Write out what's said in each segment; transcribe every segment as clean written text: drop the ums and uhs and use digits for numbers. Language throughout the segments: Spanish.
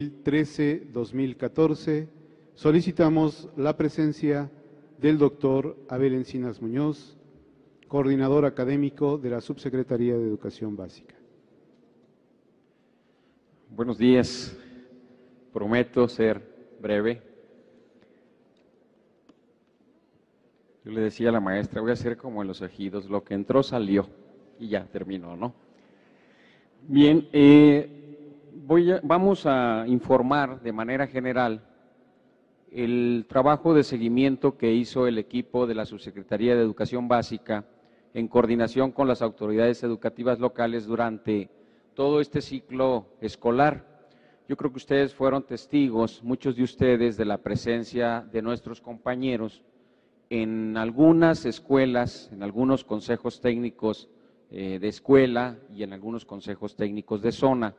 2013-2014, solicitamos la presencia del doctor Abel Encinas Muñoz, coordinador académico de la Subsecretaría de Educación Básica. Buenos días, prometo ser breve. Yo le decía a la maestra, voy a hacer como en los ejidos, lo que entró salió y ya terminó, ¿no? Bien, vamos a informar de manera general el trabajo de seguimiento que hizo el equipo de la Subsecretaría de Educación Básica en coordinación con las autoridades educativas locales durante todo este ciclo escolar. Yo creo que ustedes fueron testigos, muchos de ustedes, de la presencia de nuestros compañeros en algunas escuelas, en algunos consejos técnicos de escuela y en algunos consejos técnicos de zona.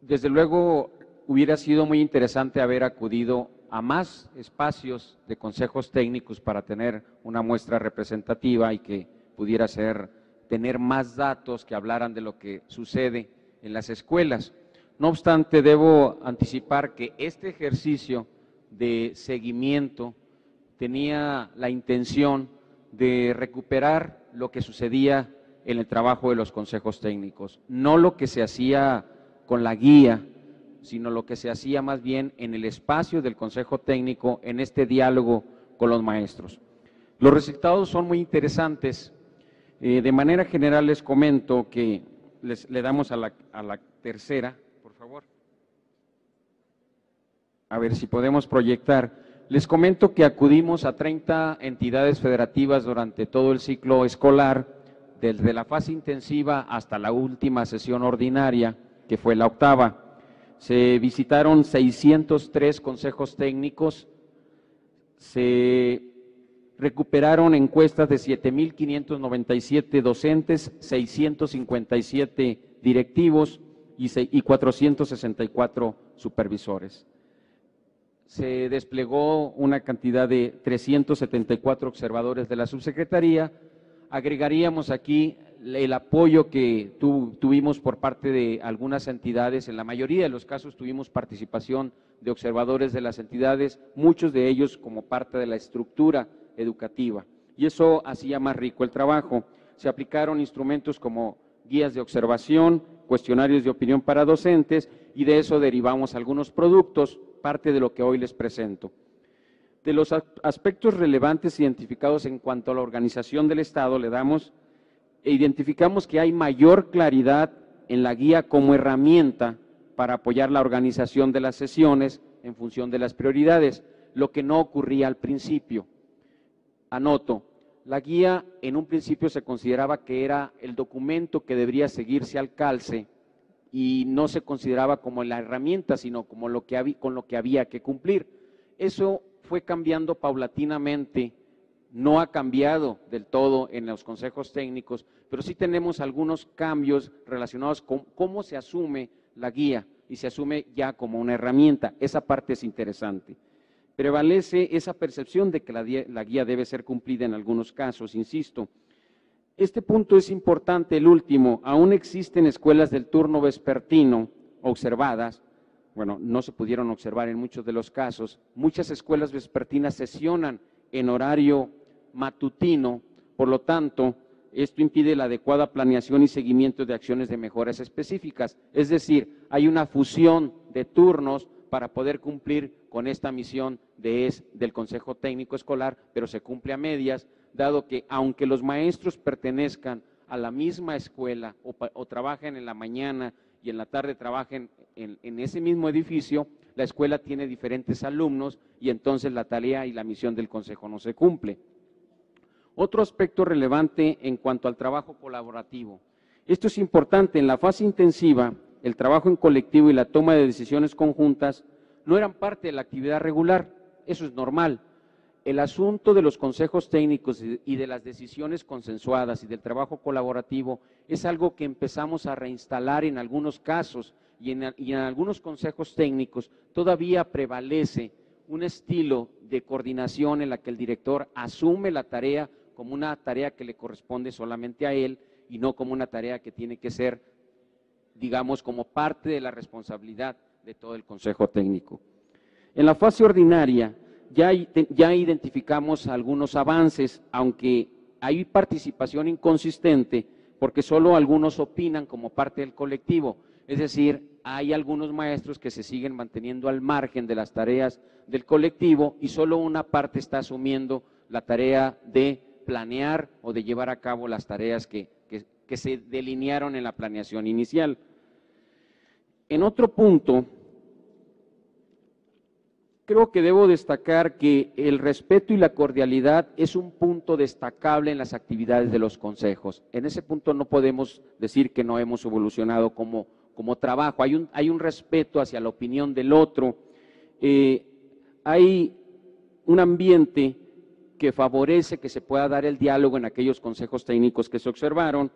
Desde luego, hubiera sido muy interesante haber acudido a más espacios de consejos técnicos para tener una muestra representativa y que pudiera tener más datos que hablaran de lo que sucede en las escuelas. No obstante, debo anticipar que este ejercicio de seguimiento tenía la intención de recuperar lo que sucedía en el trabajo de los consejos técnicos, no lo que se hacía con la guía, sino lo que se hacía más bien en el espacio del consejo técnico, en este diálogo con los maestros. Los resultados son muy interesantes. De manera general les comento que le damos a la tercera, por favor. A ver si podemos proyectar. Les comento que acudimos a 30 entidades federativas durante todo el ciclo escolar, desde la fase intensiva hasta la última sesión ordinaria, que fue la octava. Se visitaron 603 consejos técnicos, se recuperaron encuestas de 7,597 docentes, 657 directivos y 464 supervisores. Se desplegó una cantidad de 374 observadores de la subsecretaría. Agregaríamos aquí el apoyo que tuvimos por parte de algunas entidades. En la mayoría de los casos tuvimos participación de observadores de las entidades, muchos de ellos como parte de la estructura educativa, y eso hacía más rico el trabajo. Se aplicaron instrumentos como guías de observación, cuestionarios de opinión para docentes, y de eso derivamos algunos productos, parte de lo que hoy les presento. De los aspectos relevantes identificados en cuanto a la organización del Estado, identificamos que hay mayor claridad en la guía como herramienta para apoyar la organización de las sesiones en función de las prioridades, lo que no ocurría al principio. Anoto, la guía en un principio se consideraba que era el documento que debería seguirse al calce y no se consideraba como la herramienta, sino como con lo que había que cumplir. Eso fue cambiando paulatinamente, no ha cambiado del todo en los consejos técnicos, pero sí tenemos algunos cambios relacionados con cómo se asume la guía y se asume ya como una herramienta. Esa parte es interesante. Prevalece esa percepción de que la guía debe ser cumplida en algunos casos, insisto. Este punto es importante, el último. Aún existen escuelas del turno vespertino observadas, bueno, no se pudieron observar en muchos de los casos. Muchas escuelas vespertinas sesionan en horario matutino, por lo tanto, esto impide la adecuada planeación y seguimiento de acciones de mejoras específicas. Es decir, hay una fusión de turnos para poder cumplir con esta misión del Consejo Técnico Escolar, pero se cumple a medias, dado que aunque los maestros pertenezcan a la misma escuela o trabajen en la mañana y en la tarde trabajen en ese mismo edificio, la escuela tiene diferentes alumnos y entonces la tarea y la misión del Consejo no se cumple. Otro aspecto relevante en cuanto al trabajo colaborativo. Esto es importante. En la fase intensiva, el trabajo en colectivo y la toma de decisiones conjuntas no eran parte de la actividad regular, eso es normal. El asunto de los consejos técnicos y de las decisiones consensuadas y del trabajo colaborativo es algo que empezamos a reinstalar en algunos casos y en algunos consejos técnicos todavía prevalece un estilo de coordinación en la que el director asume la tarea como una tarea que le corresponde solamente a él y no como una tarea que tiene que ser, digamos, como parte de la responsabilidad de todo el Consejo Técnico. En la fase ordinaria ya identificamos algunos avances, aunque hay participación inconsistente, porque solo algunos opinan como parte del colectivo, es decir, hay algunos maestros que se siguen manteniendo al margen de las tareas del colectivo y solo una parte está asumiendo la tarea de planear o de llevar a cabo las tareas que se delinearon en la planeación inicial. En otro punto, creo que debo destacar que el respeto y la cordialidad es un punto destacable en las actividades de los consejos. En ese punto no podemos decir que no hemos evolucionado como trabajo. Hay un respeto hacia la opinión del otro, hay un ambiente que favorece que se pueda dar el diálogo en aquellos consejos técnicos que se observaron,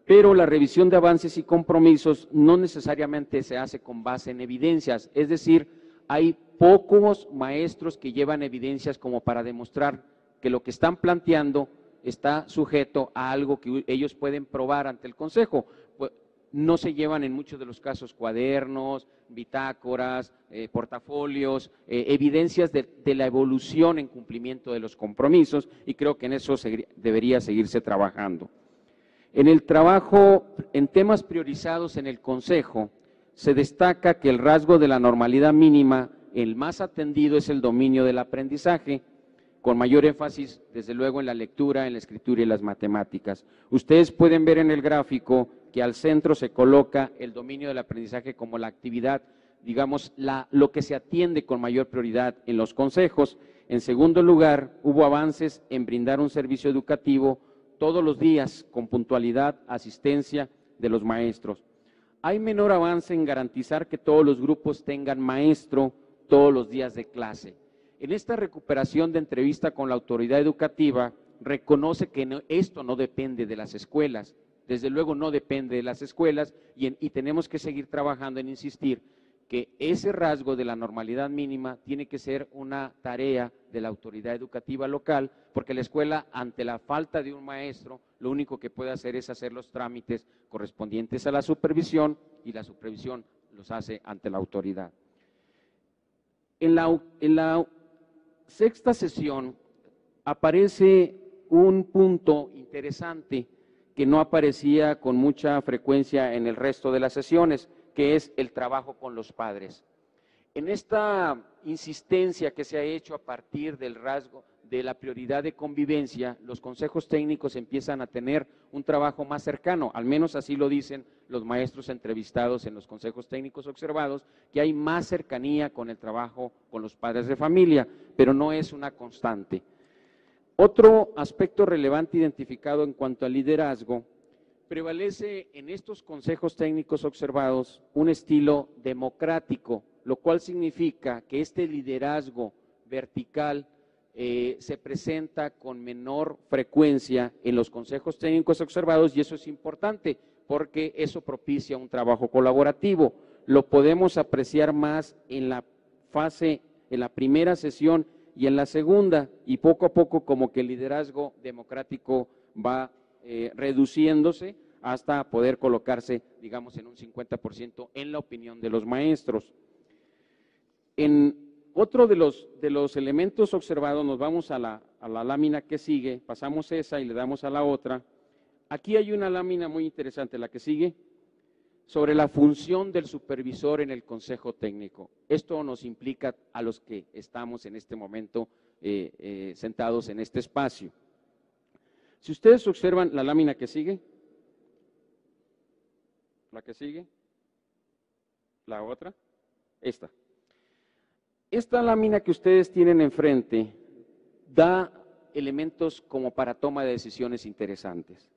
pero la revisión de avances y compromisos no necesariamente se hace con base en evidencias, es decir, hay pocos maestros que llevan evidencias como para demostrar que lo que están planteando está sujeto a algo que ellos pueden probar ante el Consejo. Pues, no se llevan en muchos de los casos cuadernos, bitácoras, portafolios, evidencias de la evolución en cumplimiento de los compromisos, y creo que en eso debería seguirse trabajando. En el trabajo, en temas priorizados en el Consejo, se destaca que el rasgo de la normalidad mínima, el más atendido, es el dominio del aprendizaje, con mayor énfasis, desde luego, en la lectura, en la escritura y las matemáticas. Ustedes pueden ver en el gráfico que al centro se coloca el dominio del aprendizaje como la actividad, digamos, lo que se atiende con mayor prioridad en los consejos. En segundo lugar, hubo avances en brindar un servicio educativo todos los días, con puntualidad, asistencia de los maestros. Hay menor avance en garantizar que todos los grupos tengan maestro todos los días de clase. En esta recuperación de entrevista con la autoridad educativa, reconoce que esto no depende de las escuelas, desde luego no depende de las escuelas, y tenemos que seguir trabajando en insistir que ese rasgo de la normalidad mínima tiene que ser una tarea de la autoridad educativa local, porque la escuela, ante la falta de un maestro, lo único que puede hacer es hacer los trámites correspondientes a la supervisión, y la supervisión los hace ante la autoridad. En la sexta sesión aparece un punto interesante que no aparecía con mucha frecuencia en el resto de las sesiones, que es el trabajo con los padres. En esta insistencia que se ha hecho a partir del rasgo de la prioridad de convivencia, los consejos técnicos empiezan a tener un trabajo más cercano, al menos así lo dicen los maestros entrevistados en los consejos técnicos observados, que hay más cercanía con el trabajo con los padres de familia, pero no es una constante. Otro aspecto relevante identificado en cuanto al liderazgo: prevalece en estos consejos técnicos observados un estilo democrático, lo cual significa que este liderazgo vertical se presenta con menor frecuencia en los consejos técnicos observados, y eso es importante porque eso propicia un trabajo colaborativo. Lo podemos apreciar más en la primera sesión y en la segunda, y poco a poco como que el liderazgo democrático va reduciéndose hasta poder colocarse, digamos, en un 50% en la opinión de los maestros. En otro de los elementos observados, nos vamos a la lámina que sigue, pasamos esa y le damos a la otra. Aquí hay una lámina muy interesante, la que sigue, sobre la función del supervisor en el consejo técnico. Esto nos implica a los que estamos en este momento sentados en este espacio. Si ustedes observan la lámina que sigue, la que sigue, la otra, esta. Esta lámina que ustedes tienen enfrente da elementos como para toma de decisiones interesantes.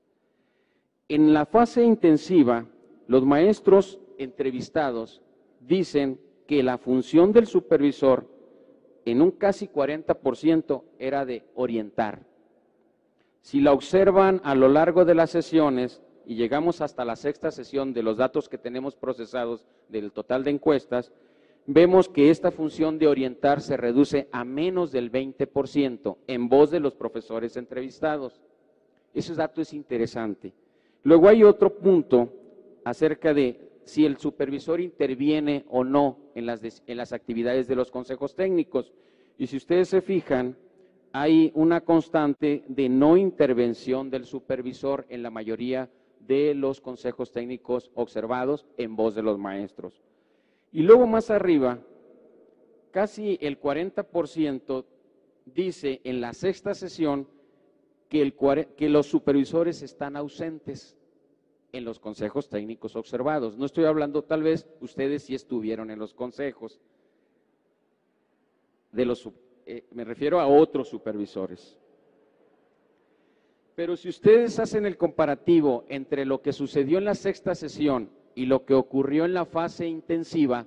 En la fase intensiva, los maestros entrevistados dicen que la función del supervisor en un casi 40% era de orientar. Si la observan a lo largo de las sesiones y llegamos hasta la sexta sesión de los datos que tenemos procesados del total de encuestas, vemos que esta función de orientar se reduce a menos del 20% en voz de los profesores entrevistados. Ese dato es interesante. Luego hay otro punto acerca de si el supervisor interviene o no en las actividades de los consejos técnicos. Y si ustedes se fijan, hay una constante de no intervención del supervisor en la mayoría de los consejos técnicos observados en voz de los maestros. Y luego más arriba, casi el 40% dice en la sexta sesión que los supervisores están ausentes en los consejos técnicos observados. No estoy hablando, tal vez ustedes sí estuvieron en los consejos, me refiero a otros supervisores. Pero si ustedes hacen el comparativo entre lo que sucedió en la sexta sesión y lo que ocurrió en la fase intensiva,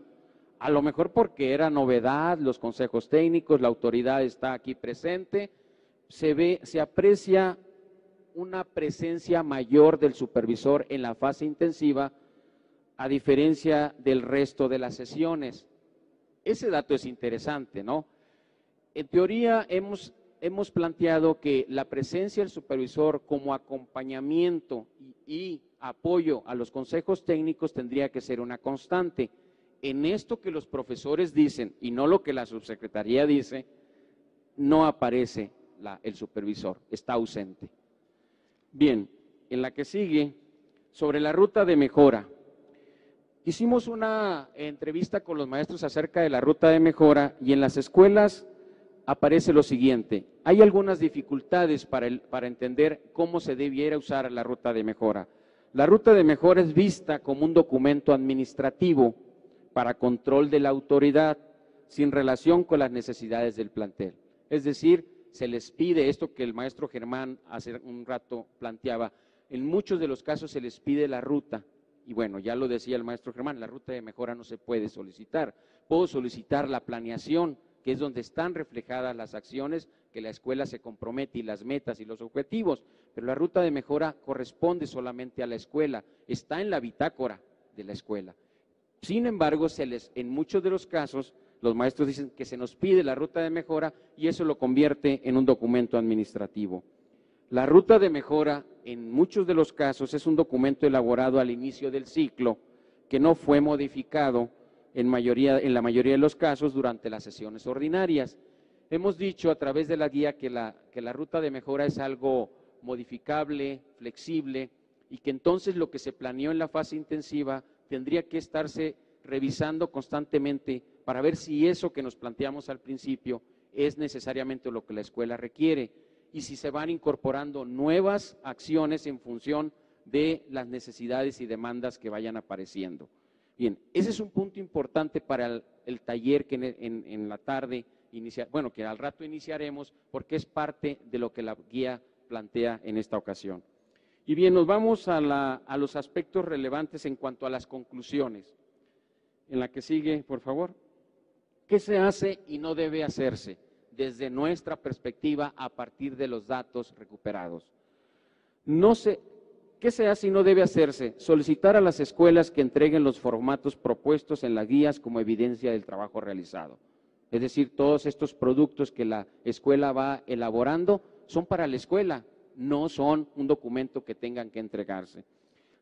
a lo mejor porque era novedad, los consejos técnicos, la autoridad está aquí presente, se aprecia una presencia mayor del supervisor en la fase intensiva, a diferencia del resto de las sesiones. Ese dato es interesante, ¿no? En teoría hemos planteado que la presencia del supervisor como acompañamiento y apoyo a los consejos técnicos tendría que ser una constante. En esto que los profesores dicen y no lo que la subsecretaría dice, no aparece el supervisor, está ausente. Bien, en la que sigue, sobre la ruta de mejora. Hicimos una entrevista con los maestros acerca de la ruta de mejora y en las escuelas aparece lo siguiente: hay algunas dificultades para entender cómo se debiera usar la ruta de mejora. La ruta de mejora es vista como un documento administrativo para control de la autoridad, sin relación con las necesidades del plantel. Es decir, se les pide esto que el maestro Germán hace un rato planteaba, en muchos de los casos se les pide la ruta, y bueno, ya lo decía el maestro Germán, la ruta de mejora no se puede solicitar. Puedo solicitar la planeación, que es donde están reflejadas las acciones que la escuela se compromete y las metas y los objetivos, pero la ruta de mejora corresponde solamente a la escuela, está en la bitácora de la escuela. Sin embargo, en muchos de los casos, los maestros dicen que se nos pide la ruta de mejora y eso lo convierte en un documento administrativo. La ruta de mejora, en muchos de los casos, es un documento elaborado al inicio del ciclo que no fue modificado en la mayoría de los casos durante las sesiones ordinarias. Hemos dicho a través de la guía que la ruta de mejora es algo modificable, flexible, y que entonces lo que se planeó en la fase intensiva tendría que estarse revisando constantemente para ver si eso que nos planteamos al principio es necesariamente lo que la escuela requiere y si se van incorporando nuevas acciones en función de las necesidades y demandas que vayan apareciendo. Bien, ese es un punto importante para el taller que en la tarde que al rato iniciaremos, porque es parte de lo que la guía plantea en esta ocasión. Y bien, nos vamos a los aspectos relevantes en cuanto a las conclusiones. En la que sigue, por favor. ¿Qué se hace y no debe hacerse desde nuestra perspectiva a partir de los datos recuperados? ¿Qué se hace y no debe hacerse? Solicitar a las escuelas que entreguen los formatos propuestos en las guías como evidencia del trabajo realizado. Es decir, todos estos productos que la escuela va elaborando son para la escuela, no son un documento que tengan que entregarse.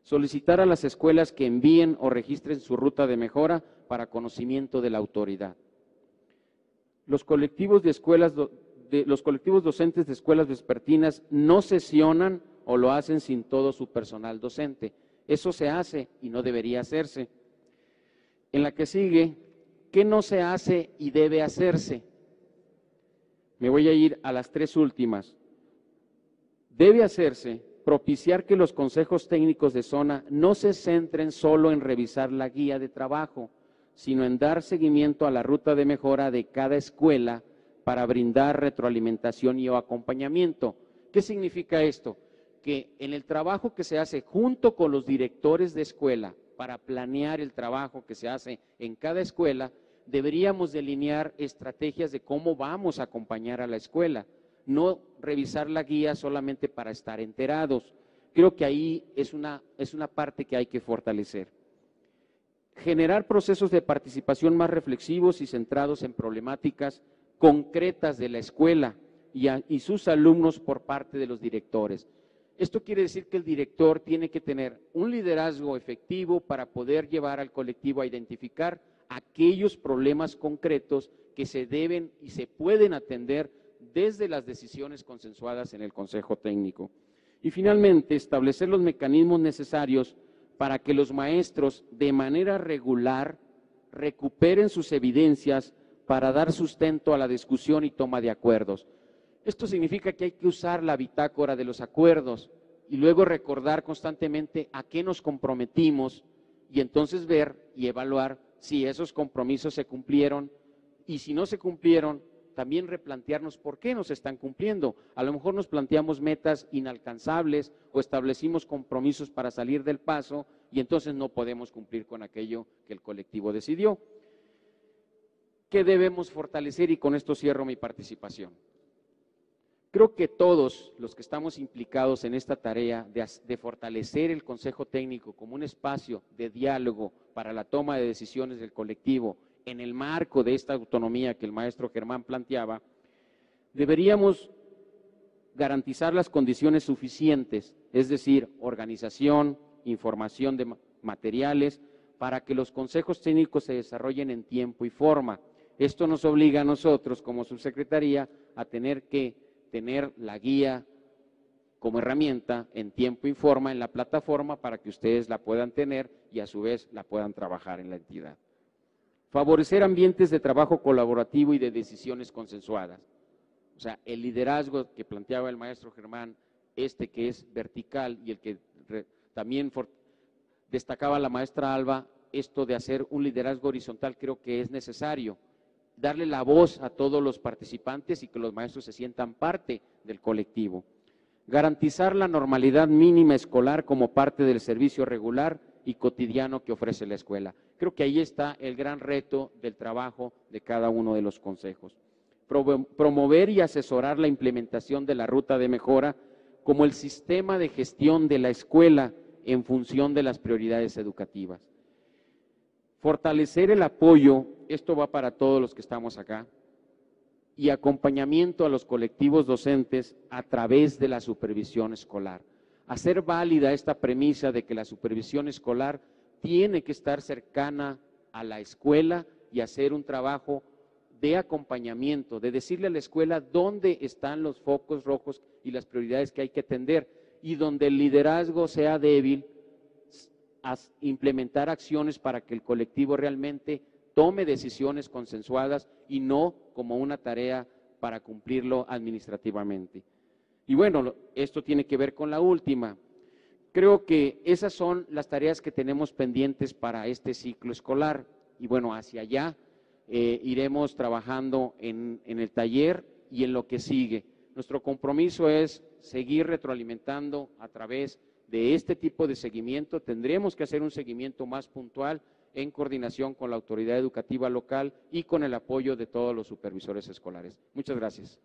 Solicitar a las escuelas que envíen o registren su ruta de mejora para conocimiento de la autoridad. Los colectivos docentes de escuelas vespertinas no sesionan o lo hacen sin todo su personal docente. Eso se hace y no debería hacerse. En la que sigue, ¿qué no se hace y debe hacerse? Me voy a ir a las tres últimas. Debe hacerse propiciar que los consejos técnicos de zona no se centren solo en revisar la guía de trabajo, sino en dar seguimiento a la ruta de mejora de cada escuela para brindar retroalimentación y o acompañamiento. ¿Qué significa esto? Que en el trabajo que se hace junto con los directores de escuela para planear el trabajo que se hace en cada escuela, deberíamos delinear estrategias de cómo vamos a acompañar a la escuela. No revisar la guía solamente para estar enterados. Creo que ahí es una parte que hay que fortalecer. Generar procesos de participación más reflexivos y centrados en problemáticas concretas de la escuela y sus alumnos por parte de los directores. Esto quiere decir que el director tiene que tener un liderazgo efectivo para poder llevar al colectivo a identificar aquellos problemas concretos que se deben y se pueden atender desde las decisiones consensuadas en el Consejo Técnico. Y finalmente, establecer los mecanismos necesarios para que los maestros de manera regular recuperen sus evidencias para dar sustento a la discusión y toma de acuerdos. Esto significa que hay que usar la bitácora de los acuerdos y luego recordar constantemente a qué nos comprometimos y entonces ver y evaluar si esos compromisos se cumplieron y si no se cumplieron, también replantearnos por qué no se están cumpliendo. A lo mejor nos planteamos metas inalcanzables o establecimos compromisos para salir del paso y entonces no podemos cumplir con aquello que el colectivo decidió. ¿Qué debemos fortalecer? Y con esto cierro mi participación. Creo que todos los que estamos implicados en esta tarea de fortalecer el Consejo Técnico como un espacio de diálogo para la toma de decisiones del colectivo en el marco de esta autonomía que el maestro Germán planteaba, deberíamos garantizar las condiciones suficientes, es decir, organización, información de materiales, para que los consejos técnicos se desarrollen en tiempo y forma. Esto nos obliga a nosotros, como subsecretaría, a tener que tener la guía como herramienta en tiempo y forma en la plataforma para que ustedes la puedan tener y a su vez la puedan trabajar en la entidad. Favorecer ambientes de trabajo colaborativo y de decisiones consensuadas. O sea, el liderazgo que planteaba el maestro Germán, que es vertical y el que también destacaba la maestra Alba, esto de hacer un liderazgo horizontal creo que es necesario. Darle la voz a todos los participantes y que los maestros se sientan parte del colectivo. Garantizar la normalidad mínima escolar como parte del servicio regular y cotidiano que ofrece la escuela. Creo que ahí está el gran reto del trabajo de cada uno de los consejos. Promover y asesorar la implementación de la ruta de mejora como el sistema de gestión de la escuela en función de las prioridades educativas. Fortalecer el apoyo, esto va para todos los que estamos acá, y acompañamiento a los colectivos docentes a través de la supervisión escolar. Hacer válida esta premisa de que la supervisión escolar tiene que estar cercana a la escuela y hacer un trabajo de acompañamiento, de decirle a la escuela dónde están los focos rojos y las prioridades que hay que atender, y donde el liderazgo sea débil, a implementar acciones para que el colectivo realmente tome decisiones consensuadas y no como una tarea para cumplirlo administrativamente. Y bueno, esto tiene que ver con la última. Creo que esas son las tareas que tenemos pendientes para este ciclo escolar y bueno, hacia allá iremos trabajando en el taller y en lo que sigue. Nuestro compromiso es seguir retroalimentando a través de este tipo de seguimiento. Tendremos que hacer un seguimiento más puntual en coordinación con la autoridad educativa local y con el apoyo de todos los supervisores escolares. Muchas gracias.